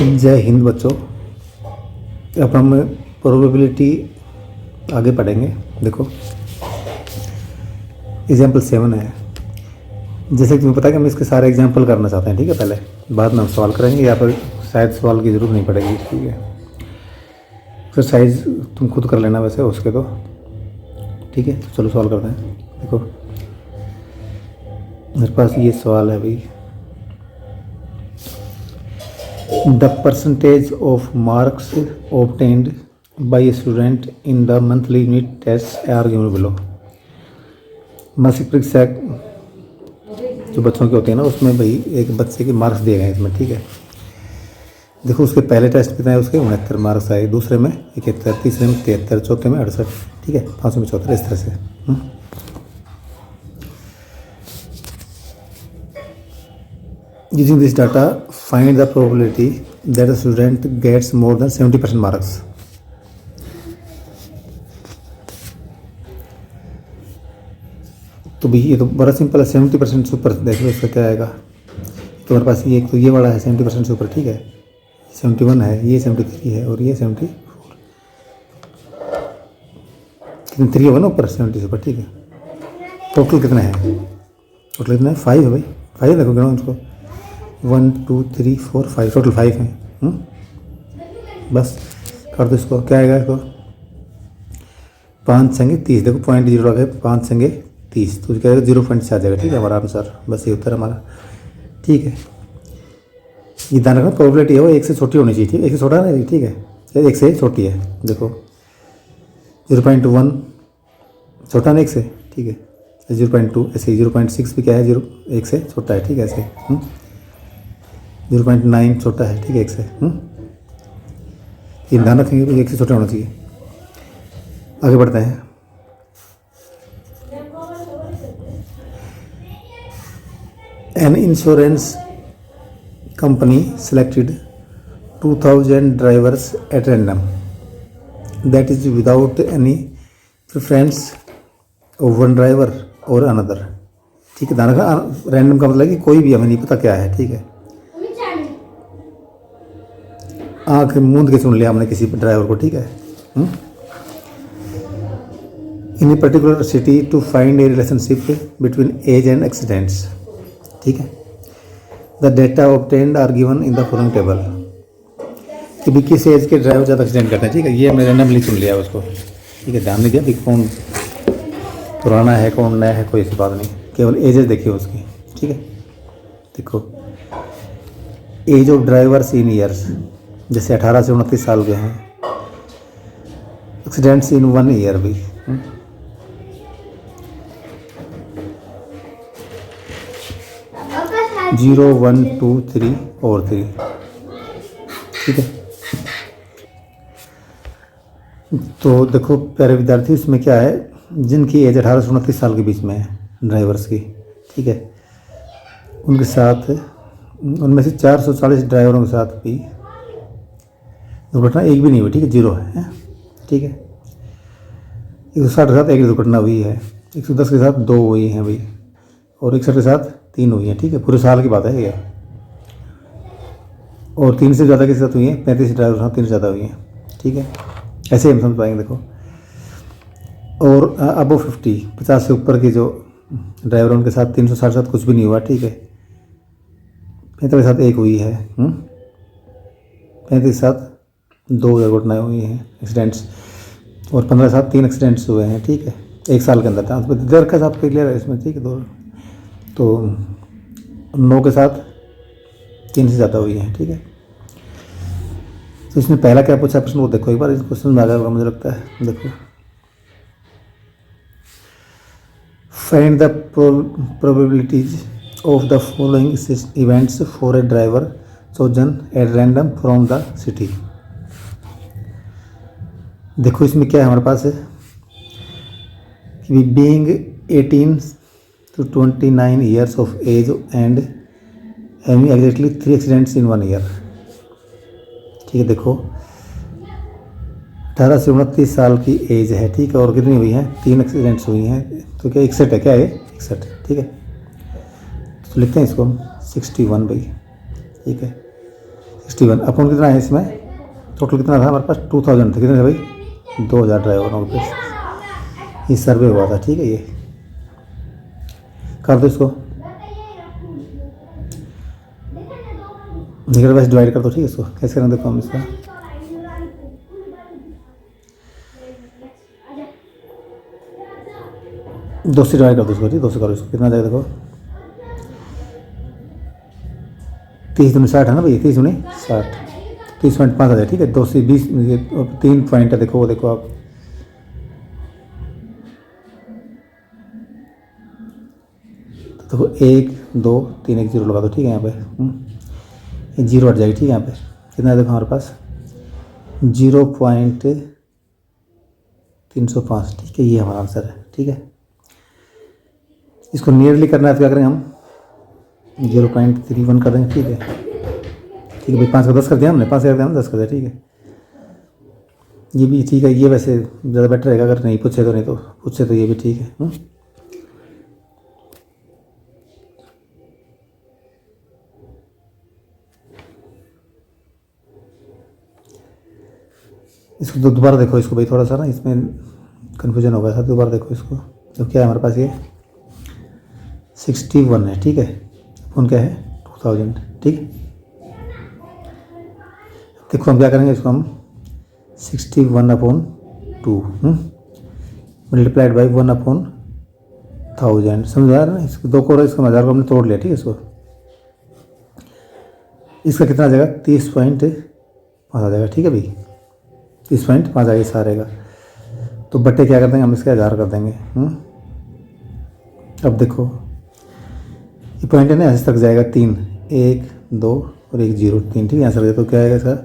जय हिंद बच्चों। अब हम प्रोबेबिलिटी आगे पढ़ेंगे। देखो एग्जाम्पल 7 है। जैसे कि तुम्हें पता है कि हम इसके सारे एग्जाम्पल करना चाहते हैं, ठीक है। पहले बाद में हम सवाल करेंगे या फिर शायद सवाल की ज़रूरत नहीं पड़ेगी, ठीक है। एक्सरसाइज तुम खुद कर लेना वैसे उसके तो, ठीक है। चलो सवाल करते हैं। देखो मेरे पास ये सवाल है भाई, the percentage of marks obtained by a student in the monthly unit tests are given below। मासिक परीक्षा जो बच्चों की होती है ना, उसमें भाई एक बच्चे के मार्क्स दिए गए हैं इसमें, ठीक है। देखो उसके पहले टेस्ट कितने हैं, उसके 69 मार्क्स आए, दूसरे में 71, तीसरे में 73, चौथे में 68, ठीक है, पाँचवें में 74, इस तरह से। Using this data, find the probability that a student gets more than 70% marks। तो भाई ये तो बड़ा सिंपल है। 70% से ऊपर देखो इसका क्या आएगा। तो मेरे पास ये एक तो ये वाला है 70% से ऊपर, ठीक है। 71 है, ये 73 है और ये 74, कितने 3 होगा ना ऊपर 70 से ऊपर, ठीक है। टोटल कितने हैं, टोटल कितना है 5 है भाई, 5 देखो गिनो इसको, 1 2 3 4 5, टोटल 5 हैं। बस कर दो इसको, क्या आएगा इसको 5 संगे 30, देखो पॉइंट 0 लगे, 5 संगे 30, तो क्या आएगा 0 पॉइंट से आ जाएगा, ठीक है हमारा आंसर। बस ये उत्तर हमारा, ठीक है। ये ध्यान रखना प्रोबेबिलिटी है वो 1 से छोटी होनी चाहिए, ठीक है। 1 से छोटा है, ठीक है, 1 से छोटी है। देखो 0.1 छोटा ना 1 से, ठीक है। 0.2 ऐसे, 0.6 भी क्या है 1 से छोटा है, ठीक है, ऐसे। 0.9 छोटा है, ठीक है, 1 से। ये ध्यान रखेंगे 1 से छोटा होना चाहिए। आगे बढ़ते हैं। An insurance company selected 2000 drivers at random, that is without any preference of one driver or another, ठीक है। ध्यान रखना रैंडम का मतलब कि कोई भी हमें नहीं पता क्या है, ठीक है। आँख मूंद के सुन लिया हमने किसी ड्राइवर को, ठीक है। In a particular city to find a relationship between age and accidents, ठीक है। The data obtained are given in the following table, कि भी किस एज के ड्राइवर ज़्यादा एक्सीडेंट करते हैं, ठीक है। ये हमने रैंडमली चुन लिया उसको, ठीक है। ध्यान नहीं दिया कि कौन पुराना है कौन नया है, कोई ऐसी बात नहीं, केवल एजेस देखिए उसकी, ठीक है। देखो age of drivers in years, जैसे 18 से 29 साल के हैं। एक्सीडेंट्स इन 1 ईयर भी, 0 1 2 3 और 3, ठीक है। तो देखो प्यारे विद्यार्थी, इसमें क्या है, जिनकी एज 18 से 29 साल के बीच में है ड्राइवर्स की, ठीक है, उनके साथ उनमें से 440 ड्राइवरों के साथ भी दुर्घटना एक भी नहीं हुई, ठीक है, 0 है, ठीक है। 160 के साथ एक दुर्घटना हुई है, 110 के साथ 2 हुई हैं भाई, और 61 के साथ 3 हुई हैं, ठीक है। पूरे साल की बात है ये। और 3 से ज़्यादा के साथ हुई हैं, 35 ड्राइवर साथ 3 से ज़्यादा हुई हैं, ठीक है। ऐसे हम समझ पाएंगे। देखो और अबो 50 से ऊपर के जो ड्राइवर उनके साथ 360 के साथ कुछ भी नहीं हुआ, ठीक है। 35 के साथ 1 हुई है, 35 के साथ 2 दुर्घटनाएँ हुई हैं एक्सीडेंट्स, और 15 के साथ 3 एक्सीडेंट्स हुए हैं, ठीक है, 1 साल के अंदर। देर के साथ क्लियर है इसमें, ठीक है। तो 9 के साथ 3 से ज़्यादा हुई है, ठीक है। तो इसमें पहला क्या पूछा प्रश्न, वो देखो एक बार, इस क्वेश्चन में आ जाएगा मुझे लगता है। देखो find the probabilities of the following events for a driver chosen at random from the city. देखो इसमें क्या है हमारे पास है कि being 18 to 29 years of age and having exactly 3 accidents in 1 year, ठीक है। देखो 18 से 29 साल की एज है, ठीक है, और कितनी हुई हैं 3 एक्सीडेंट्स हुई हैं, तो क्या 61 है, क्या है 61, ठीक है। तो लिखते हैं इसको हम 61 भाई, ठीक है। 61 अपन कितना है इसमें, टोटल कितना था हमारे पास 2000 था, कितने थे भाई 2000 ड्राइवरों पे ये सर्वे हुआ था। ठीक है, ये कर दो इसको, निकल बस डिवाइड कर दो। ठीक है, इसको कैसे करें देखो हम इसका 2 से डिवाइड कर दो इसको। ठीक, 2 से करो इसको, कितना जाएगा देखो 30 दूनी 60 है ना भाई, 30 दूनी 60, 30.5 आ जाए। ठीक है, 2 से 20 3 पॉइंट है, देखो वो देखो आप, देखो 1 2 3 1 0 लगा दो। ठीक है, यहाँ पे ये 0 हट जाएगी। ठीक है, यहाँ पे कितना है देखो हमारे पास 0.305। ठीक है, ये हमारा आंसर है। ठीक है, इसको नियरली करना है तो क्या करेंगे हम 0.31 कर देंगे। ठीक है, ठीक है भाई, 5 का 10 कर दिया हमने, 5 कर दिया हमने 10 कर दिया। ठीक है, ये भी ठीक है, ये वैसे ज़्यादा बेटर रहेगा, अगर नहीं पूछे तो, नहीं तो पूछे तो ये भी ठीक है। इसको दोबारा देखो इसको भाई, थोड़ा सा ना इसमें कन्फ्यूजन हो गया था, दोबारा देखो इसको। तो क्या है हमारे पास ये 61 है। ठीक है, फोन क्या है 2000। ठीक है, देखो हम क्या करेंगे, इसको हम 61/2 मल्टीप्लाइड बाई 1/1000 समझ आ रहा है ना। इसको 2 को इसका 1000 को हमने तोड़ लिया। ठीक है, इसका कितना आ जाएगा 30.5 आ जाएगा। ठीक है भाई, 30.5 आएगा सारे का। तो बट्टे क्या कर देंगे हम, इसके 1000 कर देंगे। अब देखो ये पॉइंट है ना, ऐसे तक जाएगा 3 1 2 और 1 0 3। ठीक है, आंसर तो क्या आएगा इसका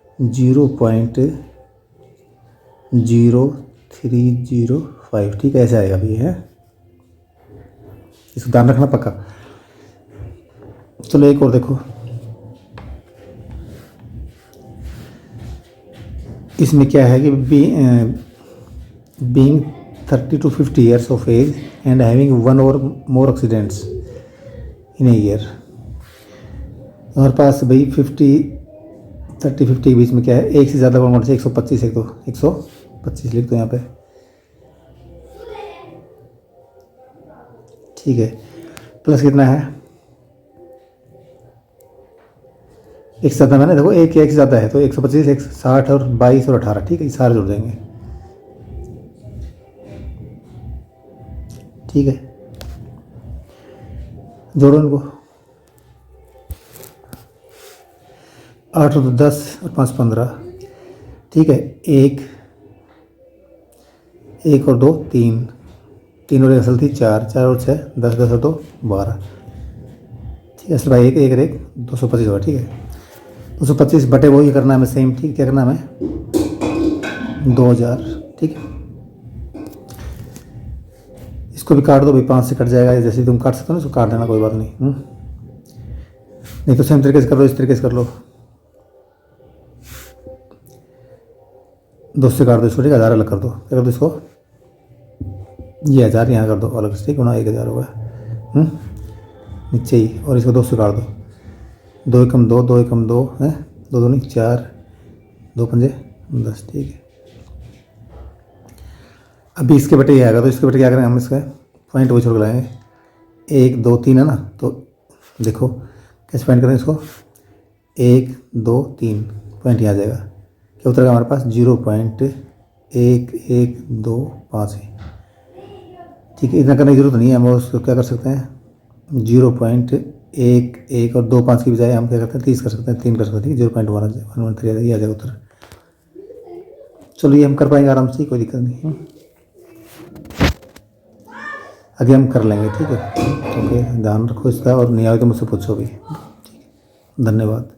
0.0305। ठीक है, ऐसे आएगा भाई है, इसको ध्यान रखना पक्का। चलो एक और देखो, इसमें क्या है कि being 30 to 50 years of age and having 1 or more accidents in a year। हमारे पास भाई 30-50 के बीच में क्या है, एक से ज़्यादा कौन से 125 है, तो 125 लिख दो यहाँ पे। ठीक है, प्लस कितना है, एक से ज़्यादा मैंने देखो एक से ज़्यादा है तो 125 160 और 22 और 18। ठीक है, ये सारे जुड़ देंगे। ठीक है, जोड़ो इनको, 8 और 10 और 5 15। ठीक है, 1 और 2 3 और 1 असल थी 4 और 6 10 10 और 2 12। ठीक है, असल भाई 1 1 225 होगा। ठीक है, 225 बटे वही करना है हमें सेम। ठीक, क्या करना है हमें 2000। ठीक है, इसको भी काट दो भाई, 5 से कट जाएगा, जैसे तुम काट सकते हो ना, इसको काट देना, कोई बात नहीं। नहीं तो सेम तरीके से कर लो, इस तरीके से कर लो, 2 से काट दो इसको। ठीक है, 1000 अलग कर दो, क्या कर दो इसको, ये 1000 यहाँ कर दो अलग से। ठीक है ना, 1000 होगा नीचे ही, और इसको 2 से काट दो, 2 एकम 2 2 एकम 2 है, 2 2 नहीं 4 2 पंजे 10। ठीक है, अभी इसके बटे ये आएगा, तो इसके बटे क्या करेंगे हम, इसका पॉइंट वो छोड़ के लाएंगे 1 2 3 है ना। तो देखो कैसे पॉइंट करें इसको, 1 2 3 पॉइंट यहाँ आ जाएगा, क्या उतरेगा हमारे पास 0.1125 है। ठीक है, इतना करने की जरूरत नहीं है, हम उसको क्या कर सकते हैं 0.11 और 25 की बजाय हम क्या करते हैं 30 कर सकते हैं, 3 कर सकते हैं। ठीक है, 0.113 ये आ जाएगा उत्तर। चलो ये हम कर पाएंगे आराम से, कोई दिक्कत नहीं है, आगे हम कर लेंगे। ठीक है, ओके, ध्यान रखो इसका, और नहीं आए तो मुझसे पूछो भी। ठीक है, धन्यवाद।